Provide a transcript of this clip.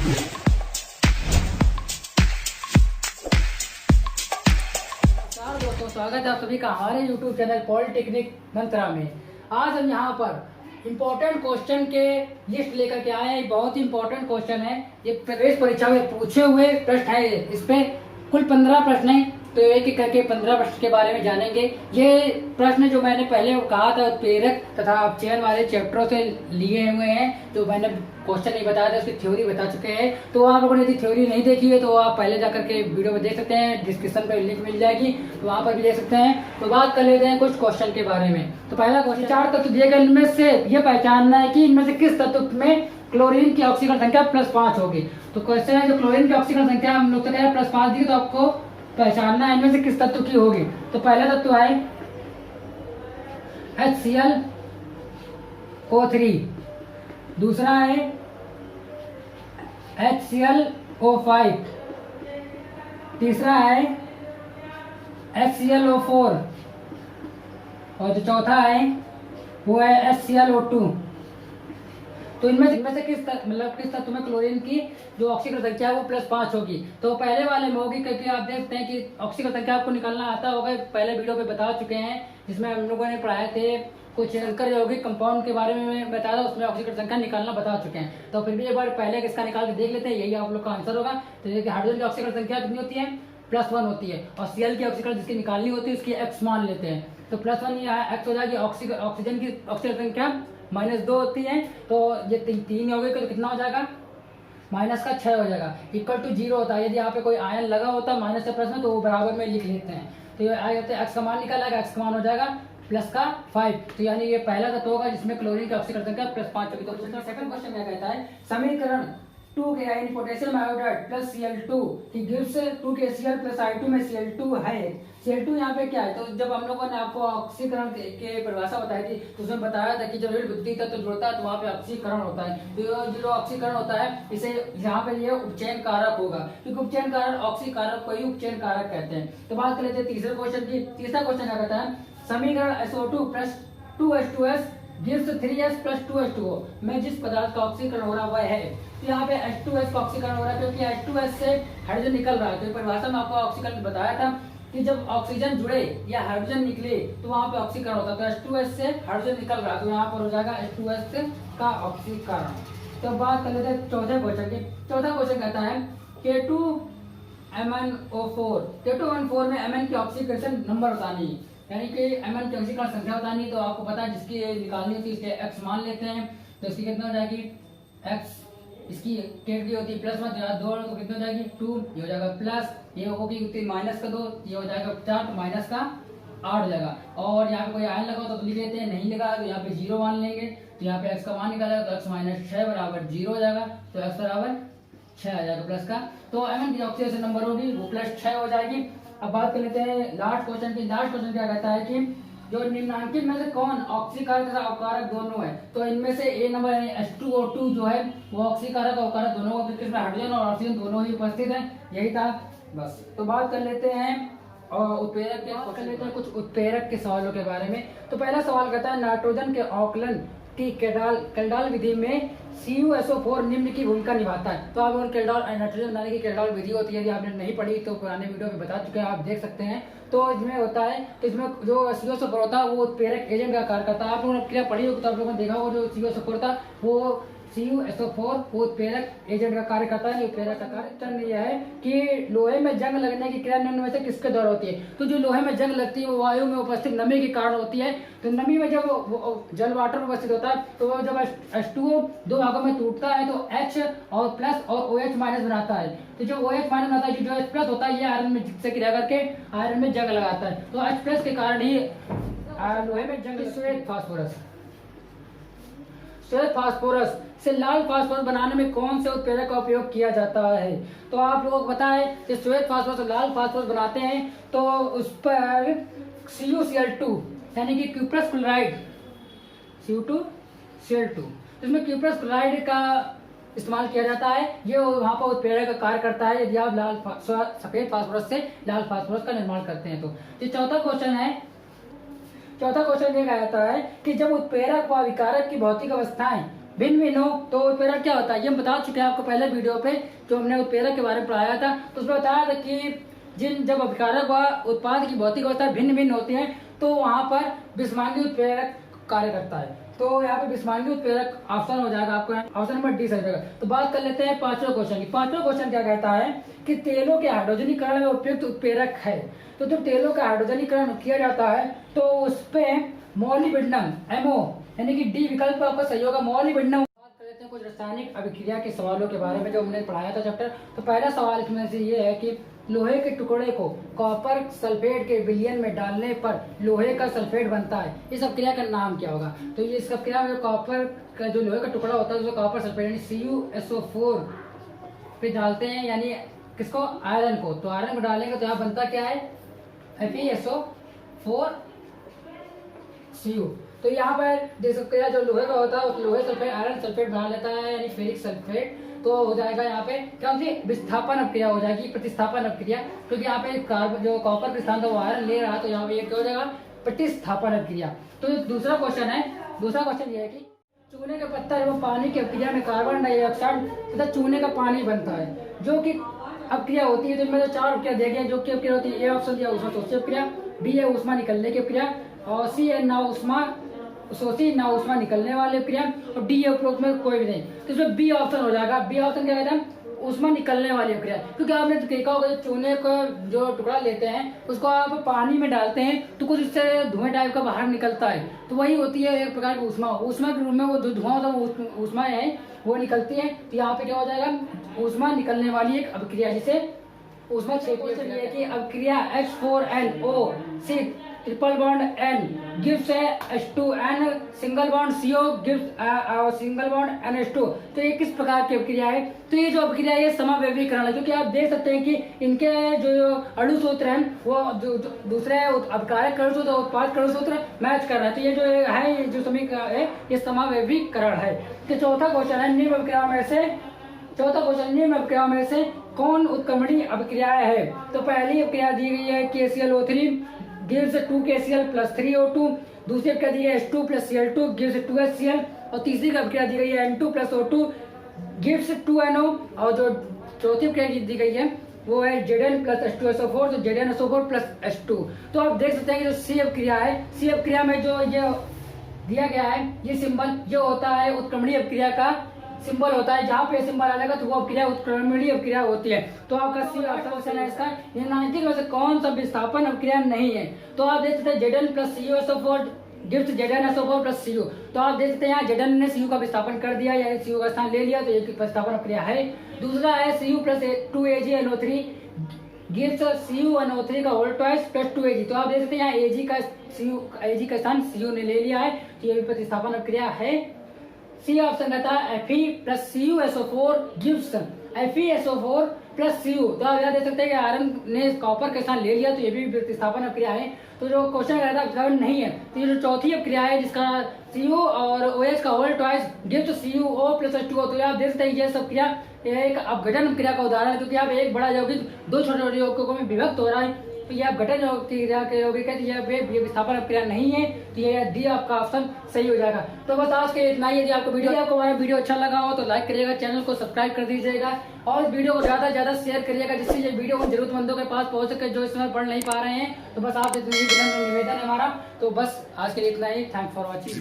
दोस्तों, स्वागत है आप सभी का हमारे YouTube चैनल पॉलिटेक्निक मंत्रा में। आज हम यहाँ पर इम्पोर्टेंट क्वेश्चन के लिस्ट लेकर के आए हैं। बहुत ही इम्पोर्टेंट क्वेश्चन है, ये प्रवेश परीक्षा में पूछे हुए प्रश्न है। इस पे कुल 15 प्रश्न हैं, तो एक एक करके 15 प्रश्न के बारे में जानेंगे। ये प्रश्न जो मैंने पहले कहा था उत्प्रेरक तथा अपचयन वाले चैप्टरों से लिए हुए हैं। जो मैंने क्वेश्चन नहीं बताया था उसकी थ्योरी बता चुके हैं। तो आप लोगों ने यदि थ्योरी नहीं देखी है तो आप पहले जाकर के वीडियो में देख सकते हैं, डिस्क्रिप्शन पे लिंक मिल जाएगी, तो वहाँ पर भी देख सकते हैं। तो बात कर लेते हैं कुछ क्वेश्चन के बारे में। तो पहला क्वेश्चन, 4 तत्व दिए गए, इनमें से ये पहचानना है कि इनमें से किस तत्व में क्लोरीन की ऑक्सीकरण संख्या +5 होगी। तो क्वेश्चन है जो क्लोरीन की ऑक्सीकरण संख्या हम लोग तो कह रहे हैं +5 दी, तो आपको पहचानना है इनमें से किस तत्व की होगी। तो पहला तत्व है HClO3, दूसरा है HClO5, तीसरा है HClO4 और जो चौथा है वो है HClO2। तो इनमें से किस तत्व में क्लोरीन की जो ऑक्सीकरण संख्या है वो +5 होगी। तो पहले वाले में होगी, क्योंकि आप देखते हैं कि ऑक्सीकरण संख्या आपको निकालना आता होगा, पहले वीडियो पे बता चुके हैं जिसमें हम लोगों ने पढ़ाए थे कुछ अंकर यौगिक कंपाउंड के बारे में बताया था, उसमें ऑक्सीकरण संख्या निकालना बता चुके हैं। तो फिर भी एक बार पहले इसका निकाल के देख लेते हैं, यही आप लोग का आंसर होगा। तो देखिए हाइड्रोजन की ऑक्सीकरण संख्या कितनी होती है, +1 होती है, और Cl की ऑक्सीकरण जिसकी निकालनी होती है उसकी x मान लेते हैं। तो +1 यहाँ x हो जाएगी। ऑक्सीजन की ऑक्सीकरण संख्या -2 होती है, तो ये 3 हो गए, तो कितना हो जाएगा, -6 हो जाएगा। =0 होता है। यदि यहाँ पे कोई आयन लगा होता है माइनस से प्लस में, तो वो बराबर में लिख लेते हैं। तो ये आगे x का मान निकाला जाएगा, x का मान हो जाएगा +5। तो यानी ये पहला तत्व होगा जिसमें क्लोरीन की ऑक्सीकरण संख्या +5 होगी। तो दूसरा सेकंड क्वेश्चन क्या कहता है, समीकरण 2 के यानी पोटेशियम आयोडाइड +Cl2 की गिव्स 2 KCl + I2 में Cl2 है। Cl2 यहाँ पे क्या है, तो जब हम लोगों ने आपको ऑक्सीकरण के परिभाषा बताई थी तो उसमें बताया था कि जब ऋण विद्युतीय तत्व जुड़ता है तो वहाँ पे ऑक्सीकरण होता है। तो जो ऑक्सीकरण होता है इसे यहाँ पे ये उपचयन कारक होगा, क्योंकि उपचयन कारक ऑक्सीकारक को ही उपचयन कारक कहते हैं। तो बात कर लेते हैं तीसरे क्वेश्चन की। तीसरा क्वेश्चन क्या कहता है, समीकरण SO2 + 2H2S gives 3S + 2H2O में जिस पदार्थ का ऑक्सीकरण हो रहा है वह है। तो यहाँ पे H2S का ऑक्सीकरण हो रहा है, क्योंकि H2S से हाइड्रोजन निकल रहा है। तो परिभाषा में आपको ऑक्सीकरण बताया था कि जब ऑक्सीजन जुड़े या हाइड्रोजन निकले तो वहाँ पे ऑक्सीकरण होता है। तो H2S से हाइड्रोजन निकल रहा है, तो यहाँ पर हो जाएगा H2S का ऑक्सीकरण। तो बात कर लेते हैं चौथे क्वेश्चन की। चौथा क्वेश्चन कहता है K2MnO4 में Mn की ऑक्सीकरण नंबर बतानी है, यानी कि Mn की ऑक्सीकरण संख्या बतानी। तो आपको पता है जिसकी निकालनी होती है इसके x मान लेते हैं। तो इसकी कितना हो जाएगी, x इसकी केट की होती है +1, तो यहाँ 2 तो कितना हो जाएगी 2, ये हो जाएगा प्लस, ये होगी कितनी -2, ये हो जाएगा 4, तो -8 हो जाएगा। और यहाँ पे कोई आयन लगा तो लिख लेते हैं, नहीं लगा तो यहाँ पे 0 मान लेंगे। तो यहाँ पे x का मान निकाला तो x - 6 = 0 हो जाएगा, तो x = 6 आ जाएगा प्लस का। तो Mn की ऑक्सीकरण नंबर होगी वो +6 हो जाएगी। अब बात कर लेते हैं लास्ट क्वेश्चन की। लास्ट क्वेश्चन क्या कहता है कि जो निम्नलिखित में से कौन ऑक्सीकारक तथा अवकारक दोनों है। तो इनमें से ए नंबर यानी H2O2 जो है वो ऑक्सीकारक और अवकारक दोनों का, क्योंकि इसमें हाइड्रोजन और ऑक्सीजन दोनों ही उपस्थित है। यही था बस। तो बात कर लेते हैं और उत्प्रेरक के कुछ उत्प्रेरक के सवालों के बारे में। तो पहला सवाल कहता है नाइट्रोजन के आकलन की केल्डाल विधि में CuSO4 निम्न की भूमिका निभाता है। तो आप नाइट्रोजन बनाने की केल्डाल विधि होती है, यदि आपने नहीं पढ़ी तो पुराने वीडियो में बता चुके हैं, आप देख सकते हैं। तो इसमें होता है, तो इसमें जो CuSO4 होता है वो उत्प्रेरक एजेंट का कार्य करता है। आप लोगों ने क्रिया पढ़ी होगी तो आप लोगों ने देखा होगा जो CuSO4 था वो CuSO4 वो उत्प्रेरक एजेंट का कार्य करता है। उत्प्रेरक का कार्य यह है कि लोहे में जंग लगने की क्रिया निम्न में से किसके द्वारा होती है। तो जो लोहे में जंग लगती है वो वायु में उपस्थित नमी के कारण होती है। तो नमी में जब जल वाटर उपस्थित होता है तो वो जब H2O 2 भागों में टूटता है तो H और प्लस और OH माइनस बनाता है। तो जो OH माइनस बनाता है, जो H प्लस होता है, ये आयरन में से क्रिया करके आयरन में जंग लगाता है। तो H प्लस के कारण ही लोहे में जंग। श्वेत फास्फोरस से लाल फास्फोरस बनाने में कौन से उत्प्रेरक का उपयोग किया जाता है। तो आप लोगों को पता है कि श्वेत फास्फोरस और लाल फास्फोरस बनाते हैं तो उस पर CuCl2 यानी कि क्यूप्रस क्लोराइड Cu2Cl2, इसमें क्यूप्रस क्लोराइड का इस्तेमाल किया जाता है। ये वहाँ पर उत्प्रेरक का कार्य करता है यदि आप सफेद फास्फोरस से लाल फास्फोरस का निर्माण करते हैं। तो ये चौथा क्वेश्चन ये कहता है कि जब उत्प्रेरक व विकारक की भौतिक अवस्थाएं भिन्न भिन्न हो तो उत्प्रेरक क्या होता है, ये हम बता चुके हैं आपको पहले वीडियो पे जो हमने उत्प्रेरक के बारे में पढ़ाया था। तो उसमें बताया था कि जब अभिकारक व उत्पाद की भौतिक अवस्था भिन्न भिन्न होती है तो वहाँ पर विषमांगी उत्प्रेरक कार्य करता है। तो यहाँ पे विषमांगी उत्प्रेरक ऑप्शन हो जाएगा आपका, ऑप्शन नंबर डी सही रहेगा। तो बात कर लेते हैं पांचवें क्वेश्चन की। पांचवें क्वेश्चन क्या कहता है कि तेलों के हाइड्रोजनीकरण में उपयुक्त उत्प्रेरक है। तो जब तेलों का हाइड्रोजनीकरण किया जाता है तो उस पे मॉलिब्डेनम MO यानी कि डी विकल्प आपका सही होगा, मॉलिब्डेनम। बात कर लेते हैं कुछ रासायनिक अभिक्रिया के सवालों के बारे में जो हमने पढ़ाया था चैप्टर। तो पहला सवाल इसमें से ये है कि लोहे के टुकड़े को कॉपर सल्फेट के विलयन में डालने पर लोहे का सल्फेट बनता है, इस अभिक्रिया का नाम क्या होगा। तो ये इस अभिक्रिया में जो कॉपर का जो लोहे का टुकड़ा होता है उसको कॉपर सल्फेट यानी CuSO4 पे डालते हैं, यानी किसको, आयरन को। तो आयरन को डालेंगे तो यहाँ बनता क्या है FeSO4Cu। तो यहाँ पर देख सकते हैं जो लोहे का होता है उस लोहे सल्फेट आयरन सल्फेट बना लेता है यानी फेरिक सल्फेट। तो हो जाएगा यहाँ पे क्या होती है, विस्थापन अभिक्रिया हो जाएगी, प्रतिस्थापन अभिक्रिया, क्योंकि यहाँ पे कार्बन जो कॉपर के स्थान था वो आयरन ले रहा है। तो यहाँ पे क्या हो जाएगा, प्रतिस्थापन अभिक्रिया। तो दूसरा क्वेश्चन है, दूसरा क्वेश्चन ये है कि चूने का पत्ता एवं पानी की अभिक्रिया में कार्बन डाइऑक्साइड तथा चूने का पानी बनता है, जो कि अभिक्रिया होती है। तो इनमें जो चार अभिक्रिया देखे हैं जो कि अभिक्रिया होती है, ए ऑप्शन दिया ऊष्मा शोषी अभिक्रिया, बी है ऊष्मा निकलने की अभिक्रिया, और सी है ना ऊष्मा शोषी ना ऊष्मा निकलने वाली अभिक्रिया, और डी है उपरोक्त में कोई भी नहीं। तो इसमें बी ऑप्शन हो जाएगा। बी ऑप्शन क्या कहते हैं, ऊष्मा निकलने वाली अभिक्रिया। क्योंकि आपने देखा होगा जो चूने का जो टुकड़ा लेते हैं उसको आप पानी में डालते हैं तो कुछ इससे धुएं टाइप का बाहर निकलता है, तो वही होती है एक प्रकार की ऊष्मा। ऊष्मा के रूप में वो जो धुआं होता है ऊष्मा है वो निकलती है। तो यहाँ पे क्या हो जाएगा, ऊष्मा निकलने वाली एक अभिक्रिया जिसे ऊष्मा क्षेपी है कि अभिक्रिया H4NO6 triple bond N gives H2N single bond CO gives single bond NH2। तो ये किस प्रकार की अभिक्रिया है। तो ये जो अभिक्रिया है समावेवीकरण है, क्योंकि आप देख सकते हैं कि इनके जो अणु सूत्र हैं वो जो दूसरे अभिकारक अणु सूत्र उत्पाद अणु सूत्र मैच कर रहे हैं। तो ये जो है जो समीकरण है ये समावेवीकरण है। तो चौथा क्वेश्चन है निम्न अभिक्रिया में से, चौथा क्वेश्चन निम्न अभिक्रिया में से कौन उत्क्रमणीय अभिक्रियाएं है। तो पहली अभिक्रिया दी गई है KClO3 gives 2KCl plus 3O2, दूसरी अभिक्रिया दी है H2 plus Cl2 gives 2HCl, और तीसरी अभिक्रिया दी गई है N2 plus O2 gives 2NO, और जो चौथी अभिक्रिया दी गई है वो है Zn plus H2SO4 तो ZnSO4 plus H2। तो आप देख सकते हैं कि जो C अभिक्रिया है, C अभिक्रिया में जो ये दिया गया है ये सिंबल जो होता है उत्क्रमणीय अभिक्रिया का सिंबल होता है। जहाँ पे सिंबल आ जाएगा तो वो अभिक्रिया उत्क्रमणीय अभिक्रिया होती है। तो आपका सी ऑप्शन है इसका, ये 90 में से कौन सा विस्थापन अभिक्रिया नहीं है। तो आप देख सकते हैं Zn plus CuSO4 gives ZnSO4 plus Cu। तो आप देख सकते हैं यहाँ Zn ने Cu का विस्थापन कर दिया या Cu का स्थान ले लिया, तो एक विस्थापन अभिक्रिया है। दूसरा है Cu plus 2AgNO3 gives CuNO3 का होल ट्वाइस प्लस 2Ag। तो आप देख सकते हैं यहाँ Ag का स्थान Cu ने ले लिया है, तो ये प्रतिस्थापन अभिक्रिया है। सी ऑप्शन रहता है Fe plus CuSO4 gives FeSO4 plus Cu। तो आप यहाँ देख सकते हैं कि आयरन ने कॉपर के साथ ले लिया, तो ये भी प्रतिस्थापन अभिक्रिया है। तो जो क्वेश्चन रहता है विस्थापन नहीं है। तो ये जो चौथी अभिक्रिया है जिसका Cu और OH का whole twice gives CuO plus H2O। तो आप देख सकते हैं ये सब क्रिया एक अपघटन क्रिया का उदाहरण है, क्योंकि आप एक बड़ा यौगिक दो छोटे छोटे यौगिकों में विभक्त हो रहा है। तो ये अपघटन क्रिया के यौगिक है, तो ये विस्थापन अभिक्रिया नहीं है। तो ये डी आपका ऑप्शन सही हो जाएगा। तो बस आज के इतना ही। यदि आपको हमारा वीडियो अच्छा लगा हो तो लाइक करिएगा, चैनल को सब्सक्राइब कर दीजिएगा और वीडियो को ज्यादा से ज्यादा शेयर करिएगा, जिससे ये वीडियो उन जरूरतमंदों के पास पहुंच सके जो इस समय पढ़ नहीं पा रहे हैं। तो बस आप इतनी निवेदन है हमारा। तो बस आज के लिए इतना ही। Thanks for watching.